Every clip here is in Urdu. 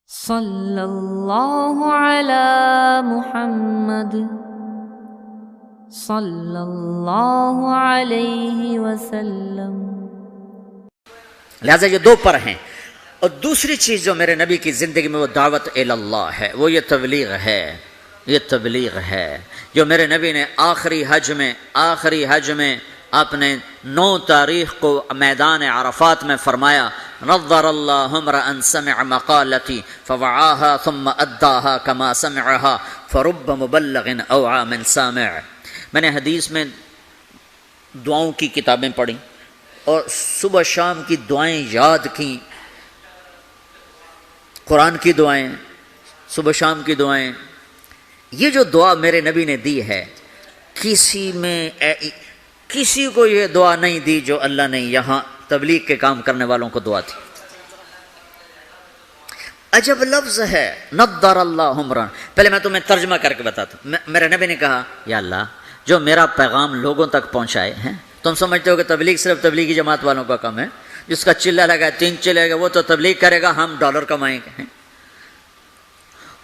صلی اللہ علی محمد صلی اللہ علیہ وسلم۔ لہذا یہ دو پر ہیں۔ اور دوسری چیز جو میرے نبی کی زندگی میں وہ دعوت اللہ ہے، وہ یہ تبلیغ ہے، یہ تبلیغ ہے جو میرے نبی نے آخری حج میں اپنے 9 تاریخ کو میدان عرفات میں فرمایا، نظر اللہ امرأ سمع مقالتی فوعاها ثم اداها كما سمعها فرب مبلغ اوعى من سامع۔ میں نے حدیث میں دعاؤں کی کتابیں پڑھی اور صبح شام کی دعائیں یاد کی، قرآن کی دعائیں، صبح شام کی دعائیں۔ یہ جو دعا میرے نبی نے دی ہے، کسی کو یہ دعا نہیں دی جو اللہ نے یہاں تبلیغ کے کام کرنے والوں کو دعا دی۔ عجب لفظ ہے نضر اللہ عمرا۔ پہلے میں تمہیں ترجمہ کر کے بتاتا ہوں۔ میرے نبی نے کہا، یا اللہ جو میرا پیغام لوگوں تک پہنچائے ہیں، تم سمجھتے ہو کہ تبلیغ صرف تبلیغی جماعت والوں کا کام ہے، جس کا چلہ لگا 3 چلے گا وہ تو تبلیغ کرے گا، ہم ڈالر کمائیں گے۔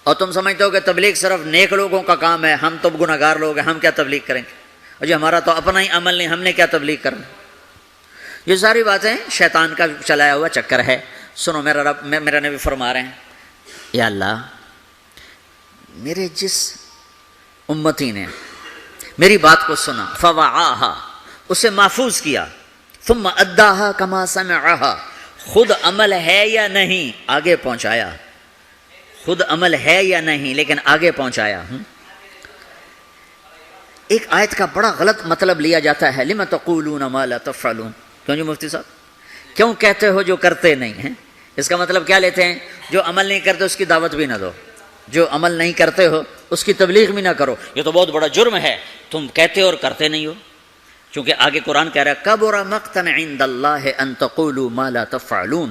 اور تم سمجھتے ہو کہ تبلیغ صرف نیک لوگوں کا کام ہے، ہم تو گناہگار لوگ ہیں، ہم کیا تبلیغ کریں گے، اور جو ہمارا تو اپنا ہی عمل نہیں، ہم نے کیا تبلیغ کرنا۔ یہ ساری باتیں شیطان کا چلایا ہوا چکر ہے۔ سنو، میرا نبی فرما رہے ہیں، یا اللہ میرے جس امتی نے میری بات کو سنا، فوعاها، اسے محفوظ کیا، ثم اداها كما سمعها، خود عمل ہے یا نہیں آگے پہنچایا، خود عمل ہے یا نہیں لیکن آگے پہنچایا۔ ایک آیت کا بڑا غلط مطلب لیا جاتا ہے، لم تقولون ما لا تفعلون۔ کیوں جی مفتی صاحب، کیوں کہتے ہو جو کرتے نہیں ہیں؟ اس کا مطلب کیا لیتے ہیں؟ جو عمل نہیں کرتے اس کی دعوت بھی نہ دو، جو عمل نہیں کرتے ہو اس کی تبلیغ بھی نہ کرو، یہ تو بہت بڑا جرم ہے، تم کہتے ہو اور کرتے نہیں ہو۔ چونکہ آگے قرآن کہہ رہا ہے کبر مقتا عند اللہ ان تقولوا ما لا تفعلون،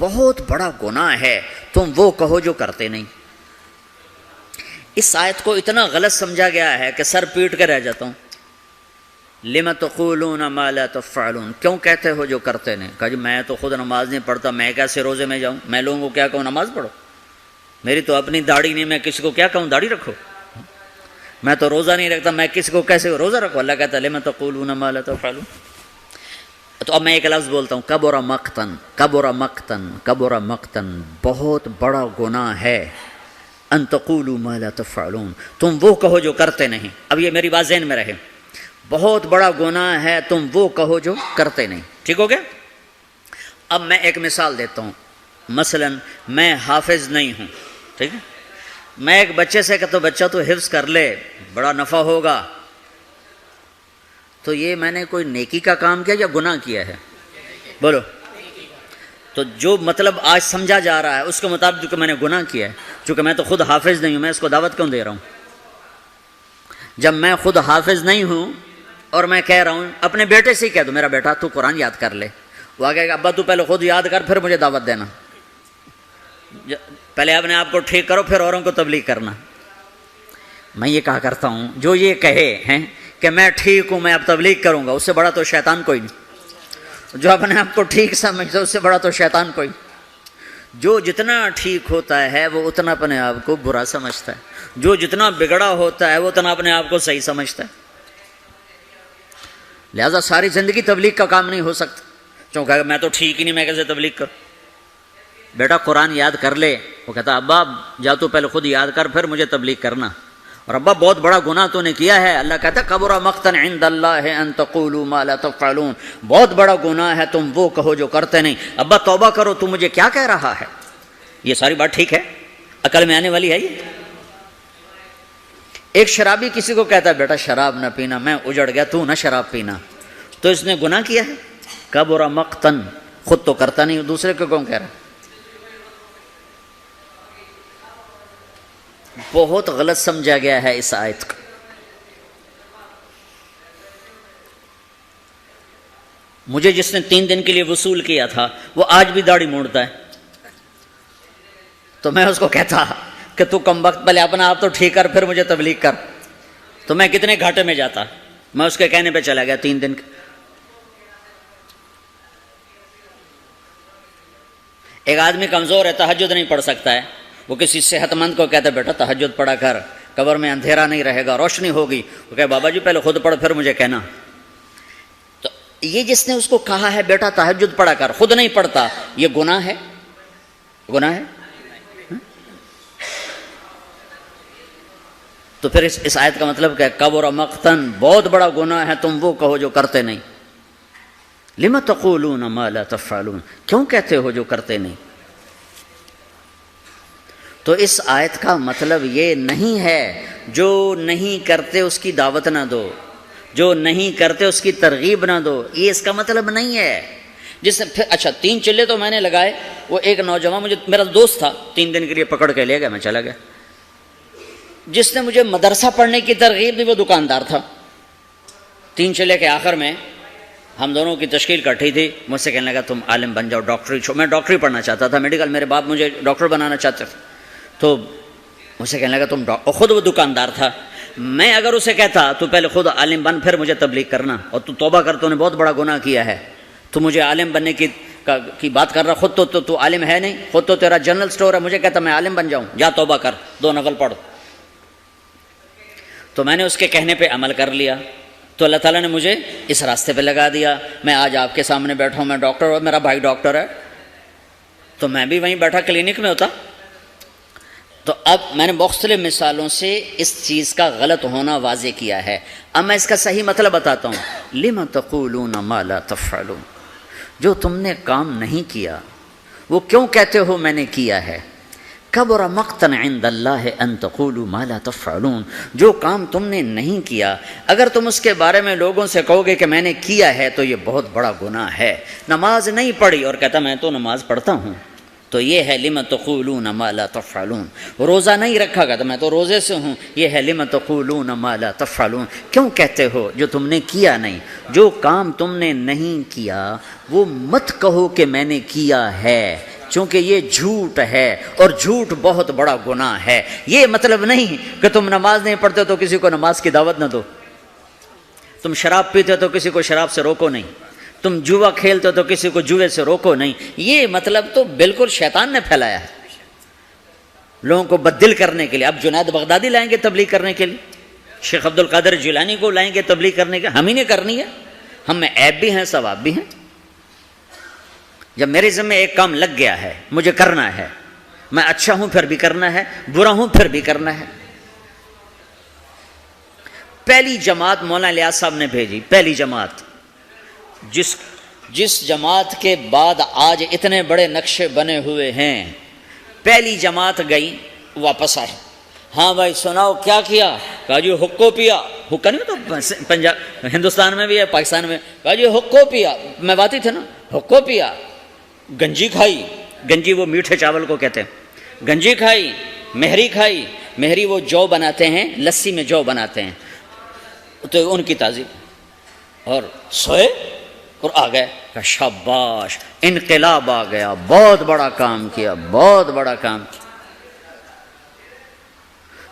بہت بڑا گناہ ہے تم وہ کہو جو کرتے نہیں۔ اس آیت کو اتنا غلط سمجھا گیا ہے کہ سر پیٹ کے رہ جاتا ہوں۔ لم تقولون ما لا تفعلون، کیوں کہتے ہو جو کرتے نہیں؟ کہا جی میں تو خود نماز نہیں پڑھتا، میں کیسے روزے میں جاؤں؟ میں لوگوں کو کیا کہوں نماز پڑھو؟ میری تو اپنی داڑھی نہیں، میں کسی کو کیا کہوں داڑھی رکھو؟ میں تو روزہ نہیں رکھتا، میں کسی کو کیسے روزہ رکھو؟ اللہ کہتا ہے لم تقولون ما لا تفعلون۔ تو اب میں ایک لفظ بولتا ہوں، کبر مقتن، کبر مقتن، کبر مقتن، بہت بڑا گناہ ہے، ان تقولوا ما لا تفعلون، تم وہ کہو جو کرتے نہیں۔ اب یہ میری بات ذہن میں رہے، بہت بڑا گناہ ہے تم وہ کہو جو کرتے نہیں۔ ٹھیک ہو گیا؟ اب میں ایک مثال دیتا ہوں۔ مثلا میں حافظ نہیں ہوں، ٹھیک ہے، میں ایک بچے سے کہتا ہوں بچہ تو حفظ کر لے، بڑا نفع ہوگا، تو یہ میں نے کوئی نیکی کا کام کیا یا گناہ کیا ہے؟ بولو۔ تو جو مطلب آج سمجھا جا رہا ہے اس کے مطابق کہ میں نے گناہ کیا ہے، چونکہ میں تو خود حافظ نہیں ہوں، میں اس کو دعوت کیوں دے رہا ہوں؟ جب میں خود حافظ نہیں ہوں اور میں کہہ رہا ہوں، اپنے بیٹے سے ہی کہہ دو میرا بیٹا تو قرآن یاد کر لے، وہ آگے ابا تو پہلے خود یاد کر پھر مجھے دعوت دینا، پہلے اپنے آپ کو ٹھیک کرو پھر اوروں کو تبلیغ کرنا۔ میں یہ کہا کرتا ہوں جو یہ کہے ہیں کہ میں ٹھیک ہوں میں اب تبلیغ کروں گا، اس سے بڑا تو شیطان کوئی نہیں۔ جو اپنے آپ کو ٹھیک سمجھتا ہے اس سے بڑا تو شیطان کوئی۔ جو جتنا ٹھیک ہوتا ہے وہ اتنا اپنے آپ کو برا سمجھتا ہے، جو جتنا بگڑا ہوتا ہے وہ اتنا اپنے آپ کو صحیح سمجھتا ہے۔ لہذا ساری زندگی تبلیغ کا کام نہیں ہو سکتا، کیونکہ میں تو ٹھیک ہی نہیں، میں کیسے تبلیغ کروں؟ بیٹا قرآن یاد کر لے، وہ کہتا ابا جا تو پہلے خود یاد کر پھر مجھے تبلیغ کرنا، اور ابا بہت بڑا گناہ تو نے کیا ہے، اللہ کہتا کبر مقتا عند اللہ ان تقولوا ما لا تفعلون، بہت بڑا گناہ ہے تم وہ کہو جو کرتے نہیں، ابا توبہ کرو، تو مجھے کیا کہہ رہا ہے؟ یہ ساری بات ٹھیک ہے، عقل میں آنے والی ہے یہ؟ ایک شرابی کسی کو کہتا ہے بیٹا شراب نہ پینا، میں اجڑ گیا تو نہ شراب پینا، تو اس نے گناہ کیا ہے؟ کبر مقتن، خود تو کرتا نہیں دوسرے کو کون کہہ رہا؟ بہت غلط سمجھا گیا ہے اس آیت کو۔ مجھے جس نے 3 دن کے لیے وصول کیا تھا وہ آج بھی داڑھی موڑتا ہے، تو میں اس کو کہتا کہ تو کم وقت پہلے اپنا آپ تو ٹھیک کر پھر مجھے تبلیغ کر، تو میں کتنے گھاٹے میں جاتا، میں اس کے کہنے پہ چلا گیا 3 دن۔ ایک آدمی کمزور ہے، تہجد نہیں پڑھ سکتا ہے، وہ کسی صحت مند کو کہتا بیٹا تہجد پڑھا کر، قبر میں اندھیرا نہیں رہے گا، روشنی ہوگی، وہ کہے بابا جی پہلے خود پڑھ پھر مجھے کہنا۔ تو یہ جس نے اس کو کہا ہے بیٹا تہجد پڑھا کر، خود نہیں پڑھتا، یہ گناہ ہے؟ گناہ ہے؟ تو پھر اس آیت کا مطلب کیا ہے؟ کبر مقتن، بہت بڑا گناہ ہے تم وہ کہو جو کرتے نہیں۔ لم تقولون ما لا تفعلون، کیوں کہتے ہو جو کرتے نہیں؟ تو اس آیت کا مطلب یہ نہیں ہے جو نہیں کرتے اس کی دعوت نہ دو، جو نہیں کرتے اس کی ترغیب نہ دو، یہ اس کا مطلب نہیں ہے۔ جس نے پھر اچھا 3 چلے تو میں نے لگائے، وہ ایک نوجوان مجھے، میرا دوست تھا، 3 دن کے لیے پکڑ کے لے گیا، میں چلا گیا۔ جس نے مجھے مدرسہ پڑھنے کی ترغیب دی وہ دکاندار تھا۔ 3 چلے کے آخر میں ہم دونوں کی تشکیل کٹھی تھی، مجھ سے کہنے لگا تم عالم بن جاؤ، ڈاکٹری میں ڈاکٹری پڑھنا چاہتا تھا، میڈیکل، میرے باپ مجھے ڈاکٹر بنانا چاہتے تھے، تو مجھ سے کہنے لگا تم خود وہ دکاندار تھا، میں اگر اسے کہتا تو پہلے خود عالم بن پھر مجھے تبلیغ کرنا، اور تو توبہ کر، تو نے بہت بڑا گناہ کیا ہے، تو مجھے عالم بننے کی بات کر رہا، خود تو عالم ہے نہیں، خود تو تیرا جنرل سٹور ہے، مجھے کہتا میں عالم بن جاؤں، جا توبہ کر، 2 نفل پڑھ۔ تو میں نے اس کے کہنے پہ عمل کر لیا، تو اللہ تعالیٰ نے مجھے اس راستے پہ لگا دیا، میں آج آپ کے سامنے بیٹھا ہوں، میں ڈاکٹر ہوں، میرا بھائی ڈاکٹر ہے، تو میں بھی وہیں بیٹھا کلینک میں ہوتا۔ تو اب میں نے مختلف مثالوں سے اس چیز کا غلط ہونا واضح کیا ہے۔ اب میں اس کا صحیح مطلب بتاتا ہوں۔ لم تقولون ما لا تفعلون، جو تم نے کام نہیں کیا وہ کیوں کہتے ہو میں نے کیا ہے؟ کبر مقتا عند اللہ ان تقولوا ما لا تفعلون، جو کام تم نے نہیں کیا اگر تم اس کے بارے میں لوگوں سے کہو گے کہ میں نے کیا ہے تو یہ بہت بڑا گناہ ہے۔ نماز نہیں پڑھی اور کہتا میں تو نماز پڑھتا ہوں، تو یہ ہے لم تقولون ما لا تفعلون۔ روزہ نہیں رکھا گا تو میں تو روزے سے ہوں، یہ ہے لم تقولون ما لا تفعلون، کیوں کہتے ہو جو تم نے کیا نہیں؟ جو کام تم نے نہیں کیا وہ مت کہو کہ میں نے کیا ہے، چونکہ یہ جھوٹ ہے اور جھوٹ بہت بڑا گناہ ہے۔ یہ مطلب نہیں کہ تم نماز نہیں پڑھتے تو کسی کو نماز کی دعوت نہ دو، تم شراب پیتے تو کسی کو شراب سے روکو نہیں، تم جوا کھیلتے تو کسی کو جوے سے روکو نہیں۔ یہ مطلب تو بالکل شیطان نے پھیلایا ہے لوگوں کو بددل کرنے کے لیے۔ اب جنید بغدادی لائیں گے تبلیغ کرنے کے لیے، شیخ عبد القادر جیلانی کو لائیں گے تبلیغ کرنے کے، ہم ہی نے کرنی ہے، ہم میں عیب بھی ہیں ثواب بھی ہیں۔ جب میرے ذمہ ایک کام لگ گیا ہے مجھے کرنا ہے، میں اچھا ہوں پھر بھی کرنا ہے، برا ہوں پھر بھی کرنا ہے۔ پہلی جماعت مولانا الیاس صاحب نے بھیجی، پہلی جماعت، جس جماعت کے بعد آج اتنے بڑے نقشے بنے ہوئے ہیں، پہلی جماعت گئی واپس آئی، ہاں بھائی سناؤ کیا کیا؟ کہا جی حقو پیا، حقہ نہیں تو پنجاب ہندوستان میں بھی ہے، پاکستان میں، کہا جی حقو پیا، میں باتی تھے نا، حقو پیا، گنجی کھائی، گنجی وہ میٹھے چاول کو کہتے ہیں، گنجی کھائی، مہری کھائی، مہری وہ جو بناتے ہیں، لسی میں جو بناتے ہیں، تو ان کی تعظیم، اور سوئے اور آ گئے، کہ شاباش انقلاب آ گیا، بہت بڑا کام کیا، بہت بڑا کام کیا۔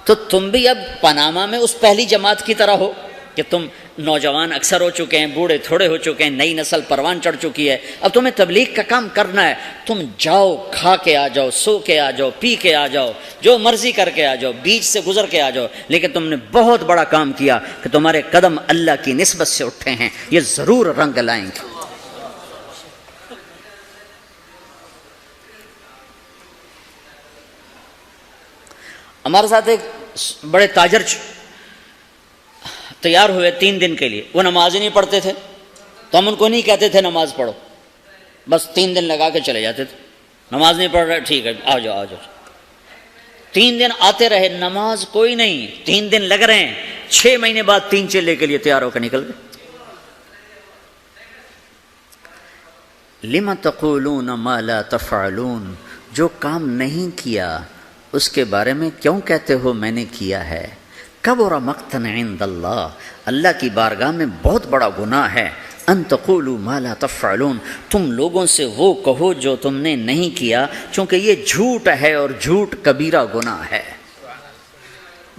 تو تم بھی اب پاناما میں اس پہلی جماعت کی طرح ہو کہ تم نوجوان اکثر ہو چکے ہیں، بوڑھے تھوڑے ہو چکے ہیں، نئی نسل پروان چڑھ چکی ہے، اب تمہیں تبلیغ کا کام کرنا ہے، تم جاؤ، کھا کے آ جاؤ، سو کے آ جاؤ، پی کے آ جاؤ، جو مرضی کر کے آ جاؤ، بیچ سے گزر کے آ جاؤ، لیکن تم نے بہت بڑا کام کیا کہ تمہارے قدم اللہ کی نسبت سے اٹھے ہیں، یہ ضرور رنگ لائیں گے۔ ہمارے ساتھ ایک بڑے تاجر تیار ہوئے 3 دن کے لیے، وہ نماز ہی نہیں پڑھتے تھے، تو ہم ان کو نہیں کہتے تھے نماز پڑھو، بس 3 دن لگا کے چلے جاتے تھے، نماز نہیں پڑھ رہے، ٹھیک ہے آ جاؤ آ جاؤ۔ 3 دن آتے رہے، نماز کوئی نہیں، 3 دن لگ رہے ہیں، 6 مہینے بعد 3 چلے کے لیے تیار ہو کر نکل گئے۔ لم تقولون ما لا تفعلون، جو کام نہیں کیا اس کے بارے میں کیوں کہتے ہو میں نے کیا ہے؟ کبر مقتا عند اللہ، اللہ کی بارگاہ میں بہت بڑا گناہ ہے، ان تقولوا ما لا تفعلون، تم لوگوں سے وہ کہو جو تم نے نہیں کیا، چونکہ یہ جھوٹ ہے اور جھوٹ کبیرہ گناہ ہے،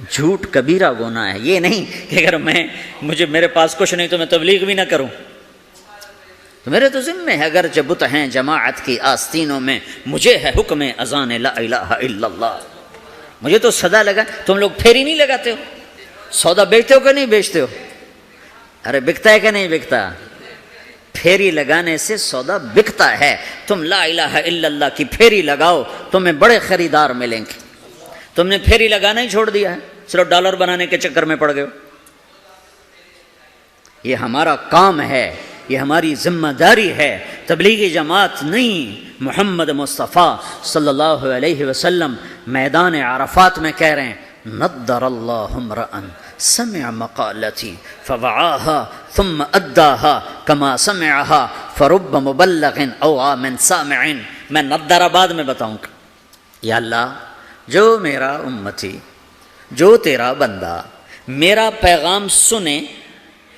جھوٹ کبیرہ گناہ ہے۔ یہ نہیں کہ اگر میرے پاس کچھ نہیں تو میں تبلیغ بھی نہ کروں، تو میرے تو ذمہ ہے، اگر جبت ہیں جماعت کی آستینوں میں، مجھے ہے حکم اذان لا الہ الا اللہ۔ مجھے تو سودا لگا، تم لوگ پھیری نہیں لگاتے ہو، سودا بیچتے ہو کہ نہیں بیچتے ہو؟ ارے بکتا ہے کہ نہیں بکتا؟ پھیری لگانے سے سودا بکتا ہے۔ تم لا الہ الا اللہ کی پھیری لگاؤ، تمہیں بڑے خریدار ملیں گے۔ تم نے پھیری لگانا ہی چھوڑ دیا ہے، صرف ڈالر بنانے کے چکر میں پڑ گئے ہو۔ یہ ہمارا کام ہے، یہ ہماری ذمہ داری ہے۔ تبلیغی جماعت نہیں، محمد مصطفیٰ صلی اللہ علیہ وسلم میدان عرفات میں کہہ رہے ہیں نضر اللہ امرأ سمع مقالتی فوعاها ثم اداها كما سمعها فرب مبلغ اوعى من سامع۔ میں نضر آباد میں بتاؤں گا، یا اللہ جو میرا امتی، جو تیرا بندہ میرا پیغام سنے،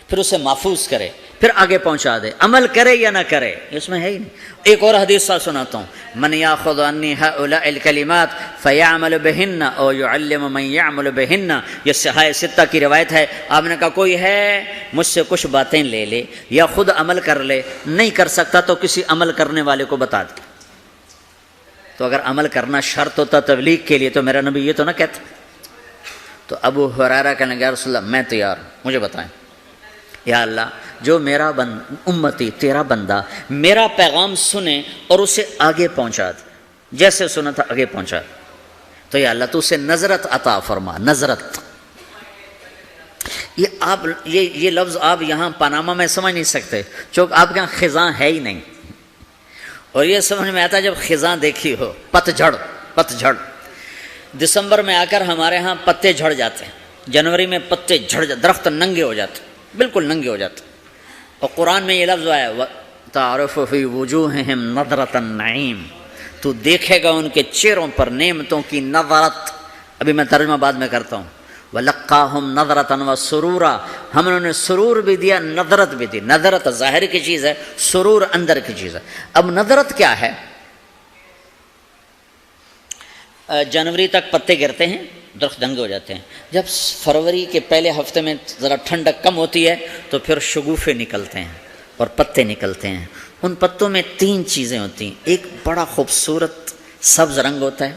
پھر اسے محفوظ کرے، پھر آگے پہنچا دے، عمل کرے یا نہ کرے، اس میں ہے ہی نہیں۔ ایک اور حدیث سناتا ہوں، من یاخذ عنی هؤلاء الکلمات فیعمل بہن او یعلم من یعمل بہن، یہ صحاح ستہ کی روایت ہے۔ آپ نے کہا کوئی ہے مجھ سے کچھ باتیں لے لے یا خود عمل کر لے، نہیں کر سکتا تو کسی عمل کرنے والے کو بتا دے۔ تو اگر عمل کرنا شرط ہوتا تبلیغ کے لیے تو میرا نبی یہ تو نہ کہتا۔ تو ابو ہریرہ کہنے لگے یا رسول اللہ میں تیار ہوں، مجھے بتائیں۔ یا اللہ جو میرا امتی تیرا بندہ میرا پیغام سنے اور اسے آگے پہنچا دے، جیسے سنا تھا آگے پہنچا دے، تو یا اللہ تو اسے نظرت عطا فرما۔ نظرت، یہ لفظ آپ یہاں پاناما میں سمجھ نہیں سکتے، چونکہ آپ کے یہاں خزاں ہے ہی نہیں، اور یہ سمجھ میں آتا جب خزاں دیکھی ہو۔ پتجھڑ دسمبر میں آ کر ہمارے ہاں پتے جھڑ جاتے ہیں، جنوری میں پتے جھڑ جاتے، درخت ننگے ہو جاتے، بالکل ننگے ہو جاتے۔ اور قرآن میں یہ لفظ آیا تعرف فی وجوہہم نظرۃ النعیم، تو دیکھے گا ان کے چہروں پر نعمتوں کی نظرت۔ ابھی میں ترجمہ بعد میں کرتا ہوں۔ وَلَقَّاهُمْ نَظْرَةً وَسُرُورًا، ہم نے انہیں سرور بھی دیا، نظرت بھی دی۔ نظرت ظاہر کی چیز ہے، سرور اندر کی چیز ہے۔ اب نظرت کیا ہے؟ جنوری تک پتے گرتے ہیں، درخت ننگے ہو جاتے ہیں۔ جب فروری کے پہلے ہفتے میں ذرا ٹھنڈک کم ہوتی ہے تو پھر شگوفے نکلتے ہیں اور پتے نکلتے ہیں۔ ان پتوں میں 3 چیزیں ہوتی ہیں، ایک بڑا خوبصورت سبز رنگ ہوتا ہے،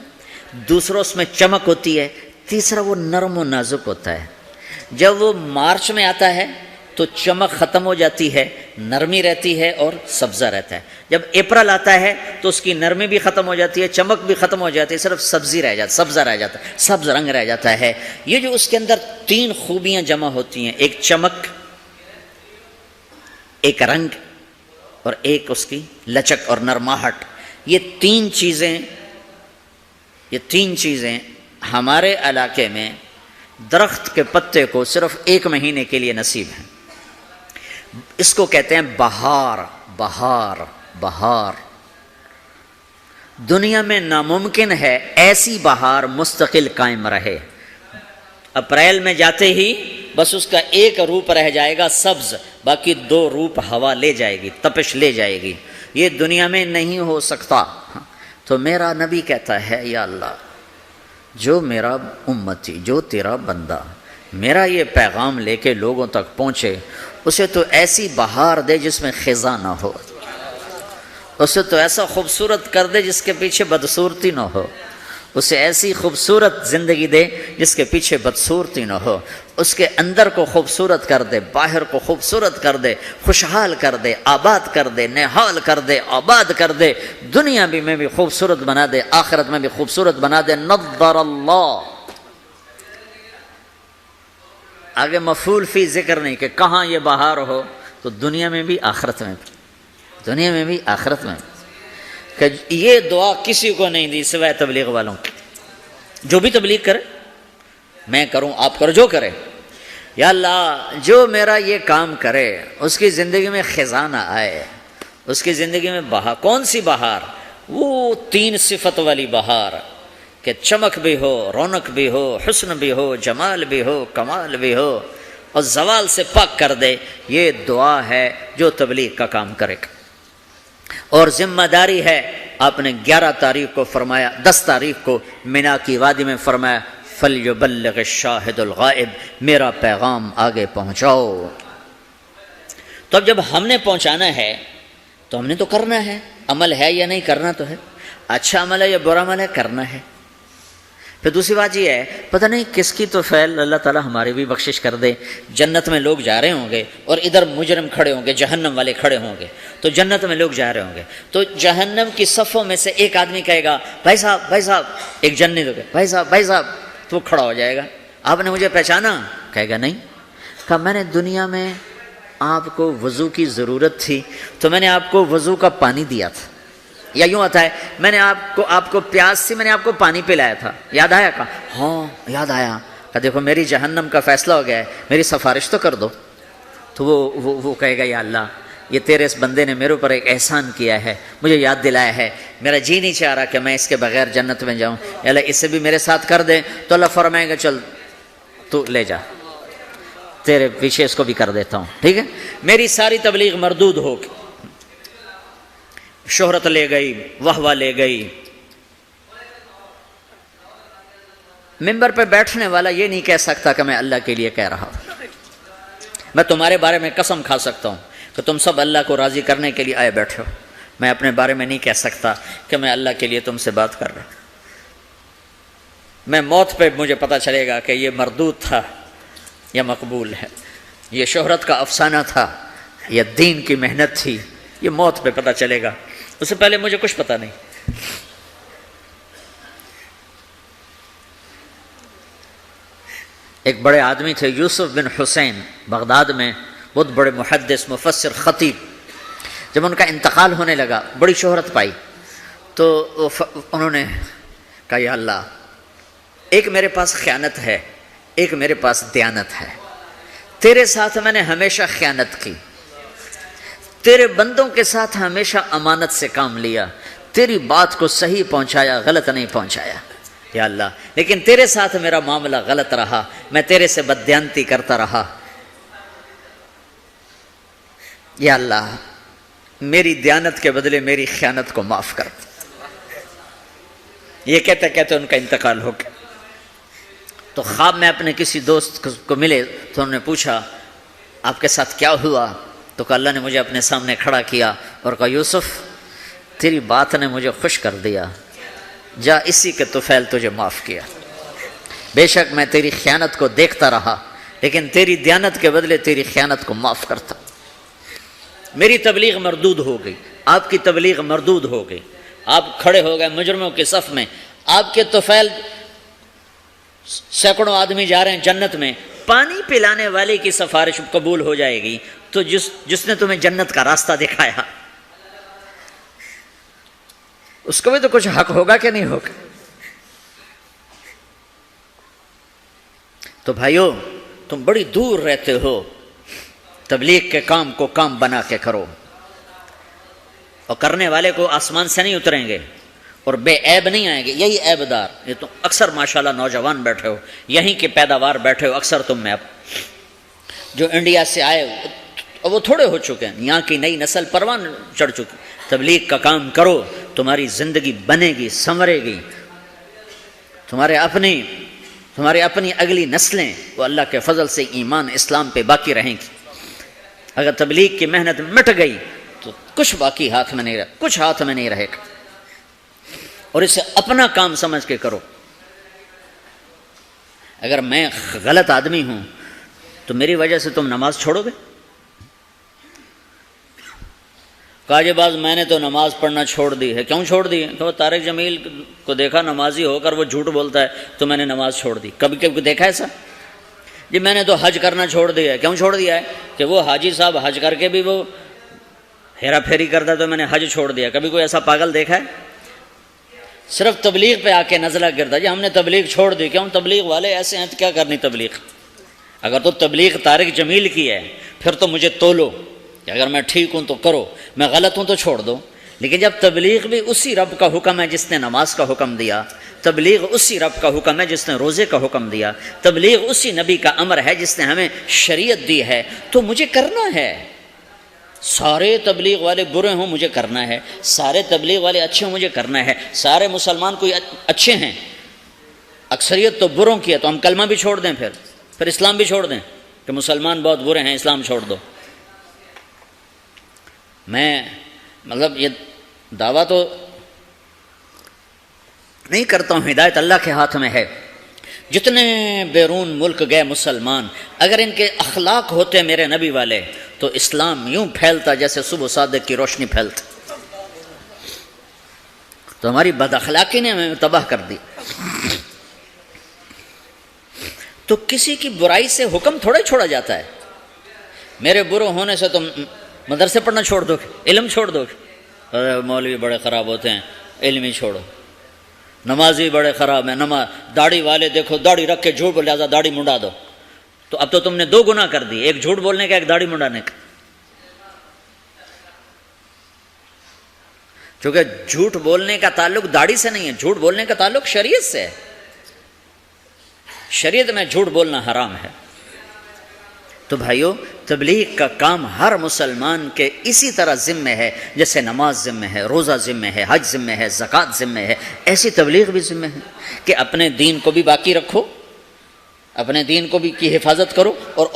دوسرا اس میں چمک ہوتی ہے، تیسرا وہ نرم و نازک ہوتا ہے۔ جب وہ مارچ میں آتا ہے تو چمک ختم ہو جاتی ہے، نرمی رہتی ہے اور سبزہ رہتا ہے۔ جب اپریل آتا ہے تو اس کی نرمی بھی ختم ہو جاتی ہے، چمک بھی ختم ہو جاتی ہے، صرف سبزہ رہ جاتا ہے، سبز رنگ رہ جاتا ہے۔ یہ جو اس کے اندر 3 خوبیاں جمع ہوتی ہیں، ایک چمک، ایک رنگ اور ایک اس کی لچک اور نرماہٹ، یہ تین چیزیں ہمارے علاقے میں درخت کے پتے کو صرف 1 مہینے کے لیے نصیب ہیں۔ اس کو کہتے ہیں بہار۔ دنیا میں ناممکن ہے ایسی بہار مستقل قائم رہے۔ اپریل میں جاتے ہی بس اس کا ایک روپ رہ جائے گا سبز، باقی 2 روپ ہوا لے جائے گی، تپش لے جائے گی۔ یہ دنیا میں نہیں ہو سکتا۔ تو میرا نبی کہتا ہے یا اللہ جو میرا امتی، جو تیرا بندہ میرا یہ پیغام لے کے لوگوں تک پہنچے، اسے تو ایسی بہار دے جس میں خزاں نہ ہو، اسے تو ایسا خوبصورت کر دے جس کے پیچھے بدصورتی نہ ہو، اسے ایسی خوبصورت زندگی دے جس کے پیچھے بدصورتی نہ ہو، اس کے اندر کو خوبصورت کر دے، باہر کو خوبصورت کر دے، خوشحال کر دے، آباد کر دے، نہال کر دے، آباد کر دے، دنیا میں بھی خوبصورت بنا دے، آخرت میں بھی خوبصورت بنا دے۔ نظر اللہ، آگے مفعول فی ذکر نہیں کہ کہاں یہ بہار ہو، تو دنیا میں بھی آخرت میں بھی، آخرت میں بھی۔ کہ یہ دعا کسی کو نہیں دی سوائے تبلیغ والوں کی۔ جو بھی تبلیغ کرے، میں کروں، آپ کرو، جو کرے، یا اللہ جو میرا یہ کام کرے اس کی زندگی میں خزاں نہ آئے، اس کی زندگی میں بہار۔ کون سی بہار؟ وہ 3 صفت والی بہار کہ چمک بھی ہو، رونق بھی ہو، حسن بھی ہو، جمال بھی ہو، کمال بھی ہو، اور زوال سے پاک کر دے۔ یہ دعا ہے جو تبلیغ کا کام کرے گا۔ اور ذمہ داری ہے، آپ نے 11 تاریخ کو فرمایا، 10 تاریخ کو مینا کی وادی میں فرمایا فَلْيُبَلِّغِ الشَّاهِدُ الْغَائِبُ، میرا پیغام آگے پہنچاؤ۔ تو اب جب ہم نے پہنچانا ہے تو ہم نے تو کرنا ہے، عمل ہے یا نہیں، کرنا تو ہے، اچھا عمل ہے یا برا عمل ہے، کرنا ہے۔ پھر دوسری بات یہ ہے پتہ نہیں کس کی تو فعل اللہ تعالیٰ ہماری بھی بخشش کر دے. جنت میں لوگ جا رہے ہوں گے اور ادھر مجرم کھڑے ہوں گے، جہنم والے کھڑے ہوں گے. تو جنت میں لوگ جا رہے ہوں گے تو جہنم کی صفوں میں سے ایک آدمی کہے گا بھائی صاحب بھائی صاحب، ایک جنت ہو گیا بھائی صاحب بھائی صاحب، تو وہ کھڑا ہو جائے گا. آپ نے مجھے پہچانا؟ کہے گا نہیں. کہا میں نے دنیا میں آپ کو وضو کی ضرورت تھی تو میں نے آپ کو وضو کا پانی دیا تھا. یا یوں آتا ہے میں نے آپ کو پیاس تھی، میں نے آپ کو پانی پلایا تھا، یاد آیا؟ کہا ہاں یاد آیا. کہا دیکھو میری جہنم کا فیصلہ ہو گیا ہے، میری سفارش تو کر دو. تو وہ کہے گا یا اللہ یہ تیرے اس بندے نے میرے اوپر ایک احسان کیا ہے، مجھے یاد دلایا ہے، میرا جی نہیں چاہ رہا کہ میں اس کے بغیر جنت میں جاؤں، یا اللہ اسے بھی میرے ساتھ کر دے. تو اللہ فرمائے گا چل تو لے جا، تیرے پیچھے اس کو بھی کر دیتا ہوں. ٹھیک ہے، میری ساری تبلیغ مردود ہوگی. شہرت لے گئی، واہ لے گئی. ممبر پہ بیٹھنے والا یہ نہیں کہہ سکتا کہ میں اللہ کے لیے کہہ رہا ہوں. میں تمہارے بارے میں قسم کھا سکتا ہوں کہ تم سب اللہ کو راضی کرنے کے لیے آئے بیٹھے ہو. میں اپنے بارے میں نہیں کہہ سکتا کہ میں اللہ کے لیے تم سے بات کر رہا ہوں. میں موت پہ مجھے پتہ چلے گا کہ یہ مردود تھا یا مقبول ہے، یہ شہرت کا افسانہ تھا یا دین کی محنت تھی، یہ موت پہ پتہ چلے گا. اس سے پہلے مجھے کچھ پتہ نہیں. ایک بڑے آدمی تھے یوسف بن حسین، بغداد میں بہت بڑے محدث، مفسر، خطیب. جب ان کا انتقال ہونے لگا بڑی شہرت پائی تو انہوں نے کہا یا اللہ ایک میرے پاس خیانت ہے، ایک میرے پاس دیانت ہے. تیرے ساتھ میں نے ہمیشہ خیانت کی، تیرے بندوں کے ساتھ ہمیشہ امانت سے کام لیا، تیری بات کو صحیح پہنچایا، غلط نہیں پہنچایا یا اللہ. لیکن تیرے ساتھ میرا معاملہ غلط رہا، میں تیرے سے بددیانتی کرتا رہا. یا اللہ میری دیانت کے بدلے میری خیانت کو معاف کر. یہ کہتے کہتے ان کا انتقال ہو گیا. تو خواب میں اپنے کسی دوست کو ملے تو انہوں نے پوچھا آپ کے ساتھ کیا ہوا؟ تو کہ اللہ نے مجھے اپنے سامنے کھڑا کیا اور کہا یوسف تیری بات نے مجھے خوش کر دیا، جا اسی کے طفیل تجھے معاف کیا. بے شک میں تیری خیانت کو دیکھتا رہا لیکن تیری دیانت کے بدلے تیری خیانت کو معاف کرتا. میری تبلیغ مردود ہو گئی، آپ کی تبلیغ مردود ہو گئی. آپ کھڑے ہو گئے مجرموں کے صف میں، آپ کے طفیل سینکڑوں آدمی جا رہے ہیں جنت میں، پانی پلانے والے کی سفارش قبول ہو جائے گی تو جس نے تمہیں جنت کا راستہ دکھایا اس کو بھی تو کچھ حق ہوگا کہ نہیں ہوگا. تو بھائیو تم بڑی دور رہتے ہو، تبلیغ کے کام کو کام بنا کے کرو، اور کرنے والے کو آسمان سے نہیں اتریں گے اور بے عیب نہیں آئیں گے. یہی عیب دار یہ تو اکثر ماشاءاللہ نوجوان بیٹھے ہو، یہیں کی پیداوار بیٹھے ہو اکثر تم میں. اب جو انڈیا سے آئے وہ تھوڑے ہو چکے ہیں، یہاں کی نئی نسل پروان چڑھ چکی. تبلیغ کا کام کرو، تمہاری زندگی بنے گی، سنورے گی. تمہارے اپنی اگلی نسلیں وہ اللہ کے فضل سے ایمان اسلام پہ باقی رہیں گی. اگر تبلیغ کی محنت مٹ گئی تو کچھ باقی ہاتھ میں نہیں رہے، کچھ ہاتھ میں نہیں رہے گا. اور اسے اپنا کام سمجھ کے کرو. اگر میں غلط آدمی ہوں تو میری وجہ سے تم نماز چھوڑو گے؟ کہا جی باز میں نے تو نماز پڑھنا چھوڑ دی ہے. کیوں چھوڑ دی ہے؟ کہ وہ طارق جمیل کو دیکھا نمازی ہو کر وہ جھوٹ بولتا ہے تو میں نے نماز چھوڑ دی. کبھی کبھی دیکھا ایسا؟ جی میں نے تو حج کرنا چھوڑ دیا ہے. کیوں چھوڑ دیا ہے؟ کہ وہ حاجی صاحب حج کر کے بھی وہ ہیرا پھیری کرتا تو میں نے حج چھوڑ دیا. کبھی کوئی ایسا پاگل دیکھا ہے؟ صرف تبلیغ پہ آ کے نزلہ گرتا جی ہم نے تبلیغ چھوڑ دی. کیوں؟ تبلیغ والے ایسے ہیں تو کیا کرنی تبلیغ. اگر تو تبلیغ طارق جمیل کی ہے پھر تو مجھے تولو کہ اگر میں ٹھیک ہوں تو کرو، میں غلط ہوں تو چھوڑ دو. لیکن جب تبلیغ بھی اسی رب کا حکم ہے جس نے نماز کا حکم دیا، تبلیغ اسی رب کا حکم ہے جس نے روزے کا حکم دیا، تبلیغ اسی نبی کا امر ہے جس نے ہمیں شریعت دی ہے، تو مجھے کرنا ہے. سارے تبلیغ والے برے ہوں مجھے کرنا ہے، سارے تبلیغ والے اچھے ہوں مجھے کرنا ہے. سارے مسلمان کوئی اچھے ہیں، اکثریت تو بروں کی ہے، تو ہم کلمہ بھی چھوڑ دیں، پھر اسلام بھی چھوڑ دیں کہ مسلمان بہت برے ہیں اسلام چھوڑ دو. میں مطلب یہ دعویٰ تو نہیں کرتا ہوں، ہدایت اللہ کے ہاتھ میں ہے۔ جتنے بیرون ملک گئے مسلمان، اگر ان کے اخلاق ہوتے میرے نبی والے تو اسلام یوں پھیلتا جیسے صبح صادق کی روشنی پھیلتی۔ تو ہماری بد اخلاقی نے ہمیں تباہ کر دی۔ تو کسی کی برائی سے حکم تھوڑا چھوڑا جاتا ہے۔ میرے برے ہونے سے تم مدرسے پڑھنا چھوڑ دو گے، علم چھوڑ دو گے؟ ارے مولوی بڑے خراب ہوتے ہیں، علم ہی چھوڑو۔ نمازی بڑے خراب ہیں، نماز داڑھی والے دیکھو داڑھی رکھ کے جھوٹ بول، لہٰذا داڑھی منڈا دو۔ تو اب تو تم نے دو گناہ کر دی، ایک جھوٹ بولنے کا، ایک داڑھی منڈانے کا۔ چونکہ جھوٹ بولنے کا تعلق داڑھی سے نہیں ہے، جھوٹ بولنے کا تعلق شریعت سے ہے۔ شریعت میں جھوٹ بولنا حرام ہے۔ تو بھائیو، تبلیغ کا کام ہر مسلمان کے اسی طرح ذمہ ہے، جیسے نماز ذمہ ہے، روزہ ذمہ ہے، حج ذمہ ہے، زکوٰۃ ذمہ ہے، ایسی تبلیغ بھی ذمہ ہے کہ اپنے دین کو بھی باقی رکھو، اپنے دین کو بھی کی حفاظت کرو اور